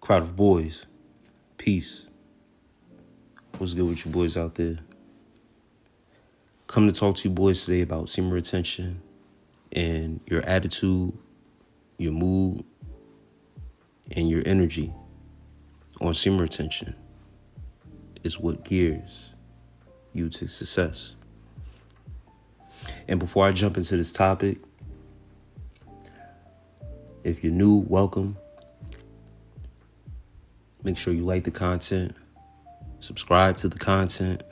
Crowd of boys, peace. What's good with you boys out there? Come to talk to you boys today about semen retention and your attitude, your mood, and your energy on semen retention is what gears you to success. And before I jump into this topic, if you're new, welcome. Make sure you like the content, subscribe to the content,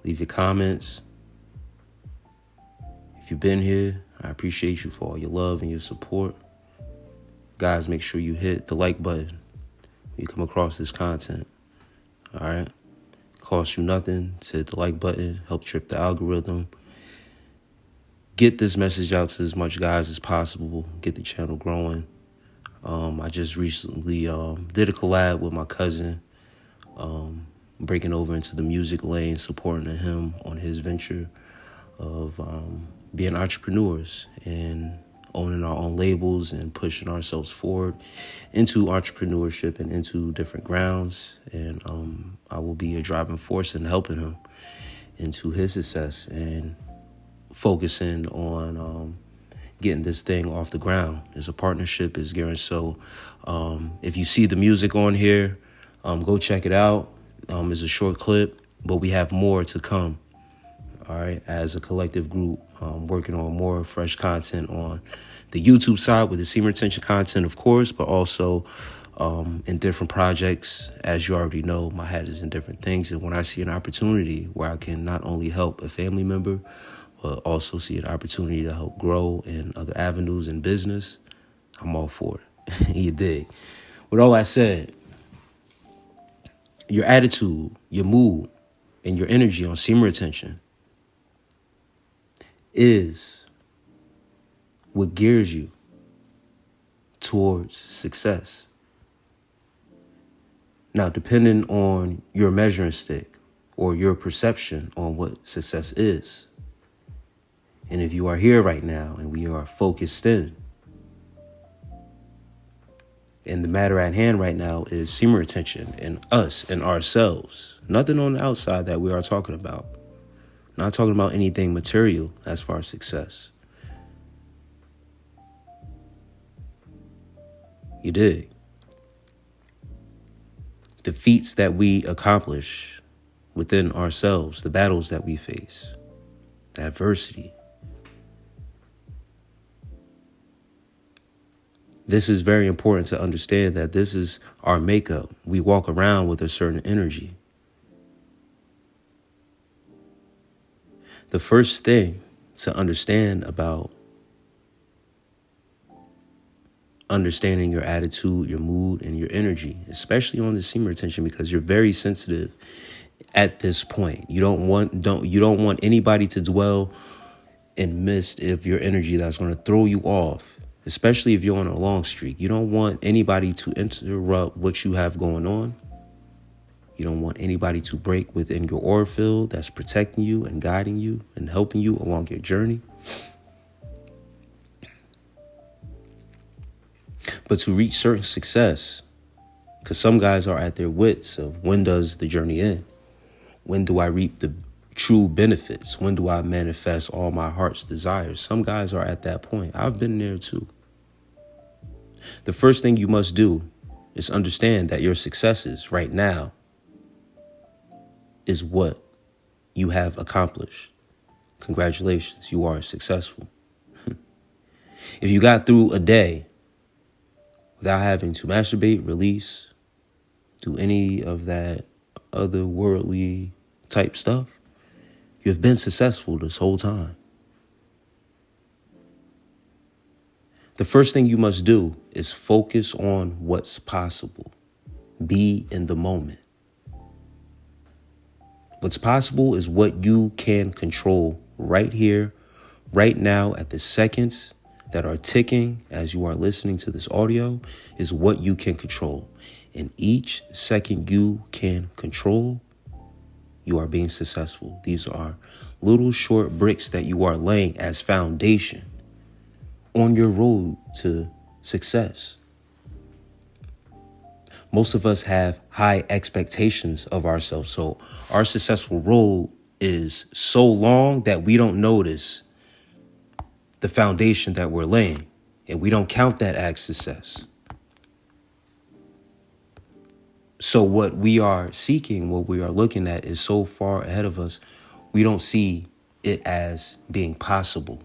leave your comments. If you've been here, I appreciate you for all your love and your support. Guys, make sure you hit the like button when you come across this content. All right? Costs you nothing to hit the like button, help trip the algorithm. Get this message out to as much guys as possible. Get the channel growing. I just recently did a collab with my cousin, breaking over into the music lane, supporting him on his venture of being entrepreneurs and owning our own labels and pushing ourselves forward into entrepreneurship and into different grounds. And I will be a driving force in helping him into his success and focusing on getting this thing off the ground. It's a partnership, is Garen. So if you see the music on here, go check it out. It's a short clip, but we have more to come. All right, as a collective group, working on more fresh content on the YouTube side with the semen retention content, of course, but also in different projects. As you already know, my hat is in different things. And when I see an opportunity where I can not only help a family member, but also see an opportunity to help grow in other avenues in business, I'm all for it. You dig? With all that said, your attitude, your mood, and your energy on semen retention is what gears you towards success. Now, depending on your measuring stick or your perception on what success is, and if you are here right now and we are focused in, and the matter at hand right now is semen retention and us and ourselves. Nothing on the outside that we are talking about. Not talking about anything material as far as success. You dig? The feats that we accomplish within ourselves, the battles that we face, the adversity. This is very important to understand that this is our makeup. We walk around with a certain energy. The first thing to understand about understanding your attitude, your mood, and your energy, especially on the semen retention, because you're very sensitive at this point. You don't want anybody to dwell and miss if your energy that's going to throw you off. Especially if you're on a long streak. You don't want anybody to interrupt what you have going on. You don't want anybody to break within your aura field that's protecting you and guiding you and helping you along your journey. But to reach certain success, because some guys are at their wits of when does the journey end? When do I reap the true benefits? When do I manifest all my heart's desires? Some guys are at that point. I've been there too. The first thing you must do is understand that your successes right now is what you have accomplished. Congratulations, you are successful. If you got through a day without having to masturbate, release, do any of that otherworldly type stuff, you have been successful this whole time. The first thing you must do is focus on what's possible. Be in the moment. What's possible is what you can control right here, right now, at the seconds that are ticking as you are listening to this audio, is what you can control. And each second you can control, you are being successful. These are little short bricks that you are laying as foundation on your road to success. Most of us have high expectations of ourselves. So our successful road is so long that we don't notice the foundation that we're laying, and we don't count that as success. So what we are seeking, what we are looking at is so far ahead of us, we don't see it as being possible.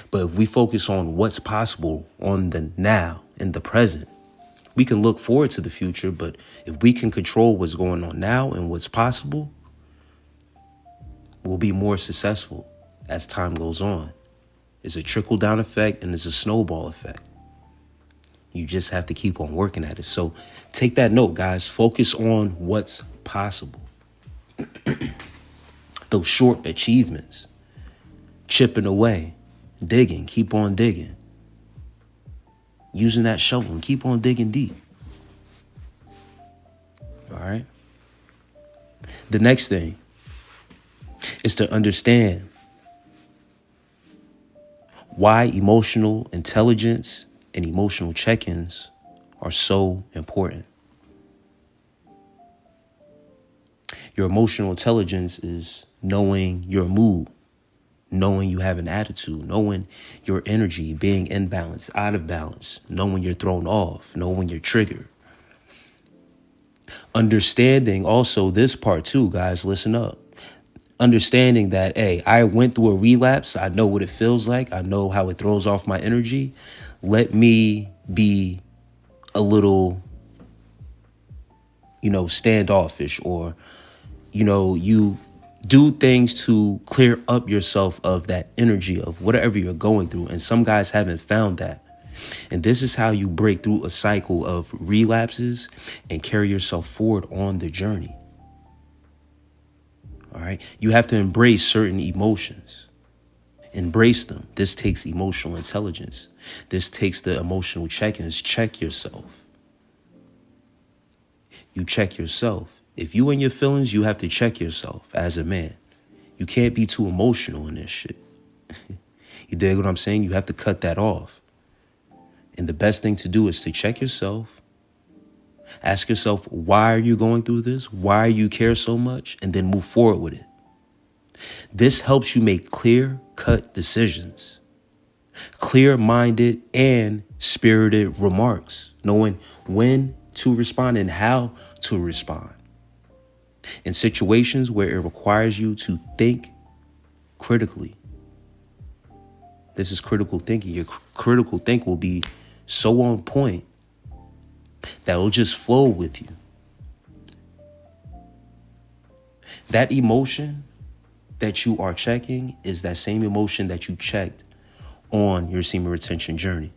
But if we focus on what's possible, on the now, in the present, we can look forward to the future. But if we can control what's going on now and what's possible, we'll be more successful as time goes on. It's a trickle-down effect and it's a snowball effect. You just have to keep on working at it. So take that note, guys. Focus on what's possible. Those short achievements. Chipping away. Digging. Keep on digging. Using that shovel and keep on digging deep. All right? The next thing is to understand why emotional intelligence and emotional check-ins are so important. Your emotional intelligence is knowing your mood, knowing you have an attitude, knowing your energy, being in balance, out of balance, knowing you're thrown off, knowing you're triggered. Understanding also this part too, guys, listen up. Understanding that, hey, I went through a relapse. I know what it feels like. I know how it throws off my energy. Let me be a little, standoffish, or, you do things to clear up yourself of that energy of whatever you're going through. And some guys haven't found that. And this is how you break through a cycle of relapses and carry yourself forward on the journey. All right. You have to embrace certain emotions. Embrace them. This takes emotional intelligence. This takes the emotional check-ins. Check yourself. You check yourself. If you in your feelings, you have to check yourself as a man. You can't be too emotional in this shit. You dig what I'm saying? You have to cut that off. And the best thing to do is to check yourself. Ask yourself, why are you going through this? Why you care so much? And then move forward with it. This helps you make clear-cut decisions, clear-minded and spirited remarks, knowing when to respond and how to respond. In situations where it requires you to think critically. This is critical thinking. Your critical think will be so on point that will just flow with you. That emotion that you are checking is that same emotion that you checked on your semen retention journey.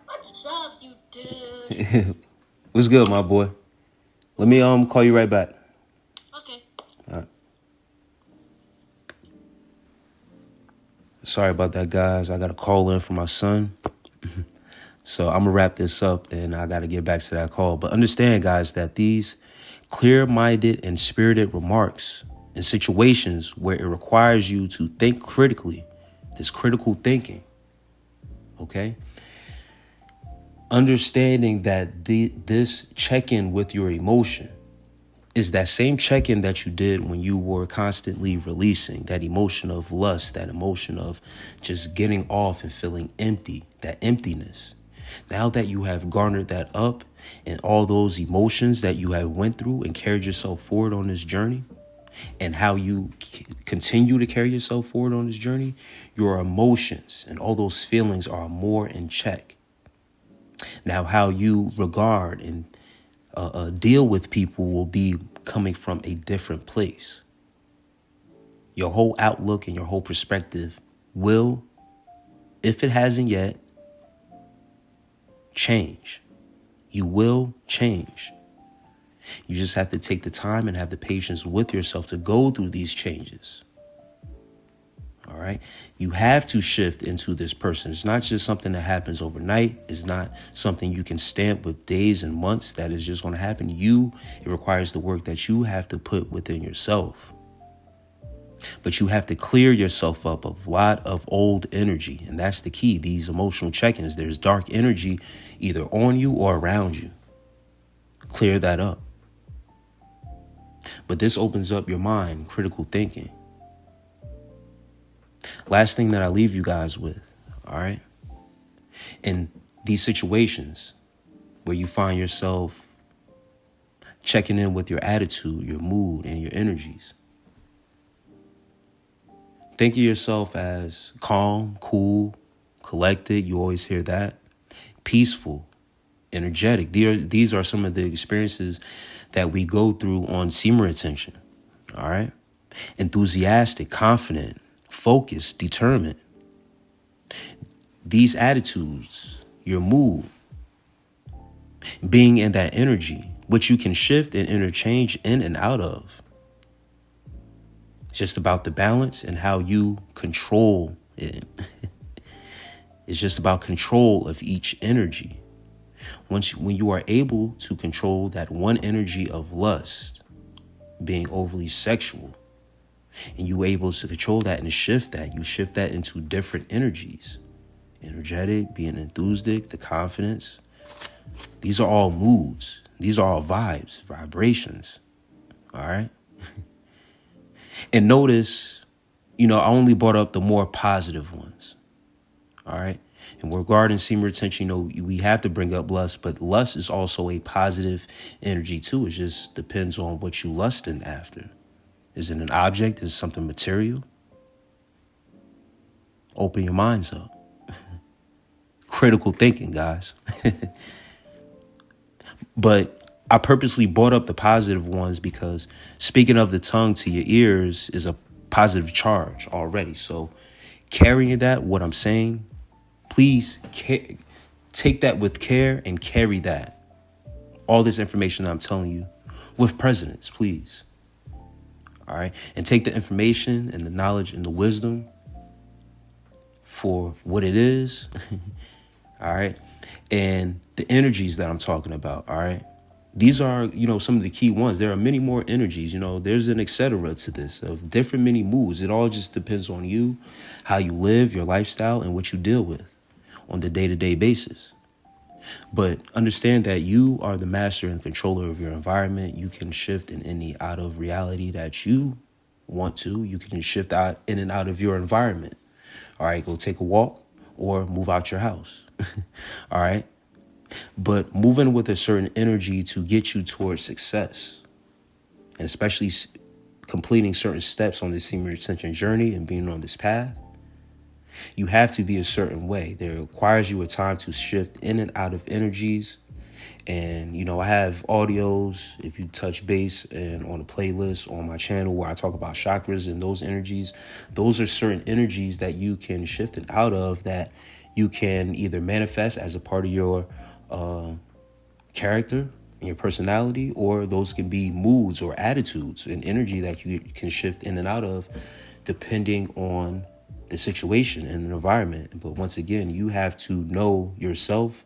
What's up, you dude? What's good, my boy? Let me call you right back. Okay. All right. Sorry about that, guys. I got a call in from my son. So I'm going to wrap this up and I got to get back to that call. But understand, guys, that these clear-minded and spirited remarks in situations where it requires you to think critically, this critical thinking, okay? Understanding that this check-in with your emotion is that same check-in that you did when you were constantly releasing that emotion of lust, that emotion of just getting off and feeling empty, that emptiness. Now that you have garnered that up and all those emotions that you have went through and carried yourself forward on this journey, and how you continue to carry yourself forward on this journey, your emotions and all those feelings are more in check. Now, how you regard and deal with people will be coming from a different place. Your whole outlook and your whole perspective will, if it hasn't yet, change. You will change. You just have to take the time and have the patience with yourself to go through these changes. All All right. You have to shift into this person. It's not just something that happens overnight. It's not something you can stamp with days and months that is just going to happen. It requires the work that you have to put within yourself. But you have to clear yourself up of a lot of old energy. And that's the key. These emotional check-ins, there's dark energy either on you or around you. Clear that up. But this opens up your mind, critical thinking. Last thing that I leave you guys with, all right? In these situations where you find yourself checking in with your attitude, your mood, and your energies, think of yourself as calm, cool, collected. You always hear that. Peaceful, energetic. These are some of the experiences that we go through on SEMEN attention. All right. Enthusiastic, confident, focused, determined. These attitudes, your mood, being in that energy, which you can shift and interchange in and out of. It's just about the balance and how you control it. It's just about control of each energy. When you are able to control that one energy of lust, being overly sexual, and you able to control that and shift that, you shift that into different energies. Energetic, being enthusiastic, the confidence. These are all moods. These are all vibes, vibrations. All right. And notice, I only brought up the more positive ones. All right. And regarding SEMEN retention, we have to bring up lust, but lust is also a positive energy too. It just depends on what you lusting after. Is it an object? Is it something material? Open your minds up. Critical thinking, guys. But I purposely brought up the positive ones because speaking of the tongue to your ears is a positive charge already. So carrying that, what I'm saying, please take that with care and carry that. All this information that I'm telling you with presence, please. All right. And take the information and the knowledge and the wisdom for what it is. All right. And the energies that I'm talking about. All right. These are, some of the key ones. There are many more energies. There's an et cetera to this of different many moods. It all just depends on you, how you live, your lifestyle, and what you deal with on the day-to-day basis. But understand that you are the master and controller of your environment. You can shift in any out of reality that you want to. You can shift out in and out of your environment. All right, go take a walk or move out your house. All right. But moving with a certain energy to get you towards success, and especially completing certain steps on this SEMEN retention journey and being on this path, you have to be a certain way. There requires you a time to shift in and out of energies. And, I have audios, if you touch base and on a playlist on my channel where I talk about chakras and those energies. Those are certain energies that you can shift and out of that you can either manifest as a part of your character and your personality, or those can be moods or attitudes and energy that you can shift in and out of depending on the situation and the environment. But once again, you have to know yourself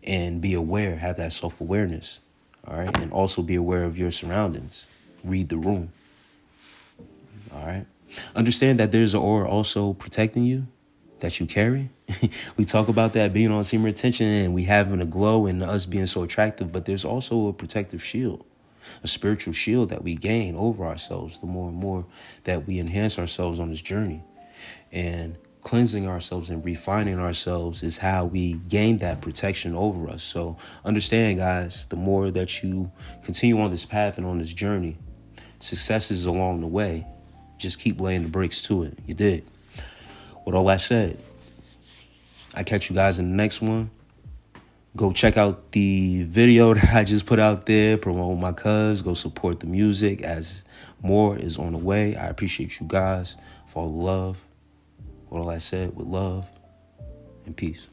and be aware, have that self-awareness. All right. And also be aware of your surroundings. Read the room. All right. Understand that there's an aura also protecting you that you carry. We talk about that being on SEMEN retention and we having a glow and us being so attractive, but there's also a protective shield, a spiritual shield that we gain over ourselves the more and more that we enhance ourselves on this journey. And cleansing ourselves and refining ourselves is how we gain that protection over us. So understand, guys, the more that you continue on this path and on this journey, success is along the way. Just keep laying the bricks to it. You did. With all that said, I catch you guys in the next one. Go check out the video that I just put out there, promote my cuz, go support the music as more is on the way. I appreciate you guys for all the love. With all that said, with love and peace.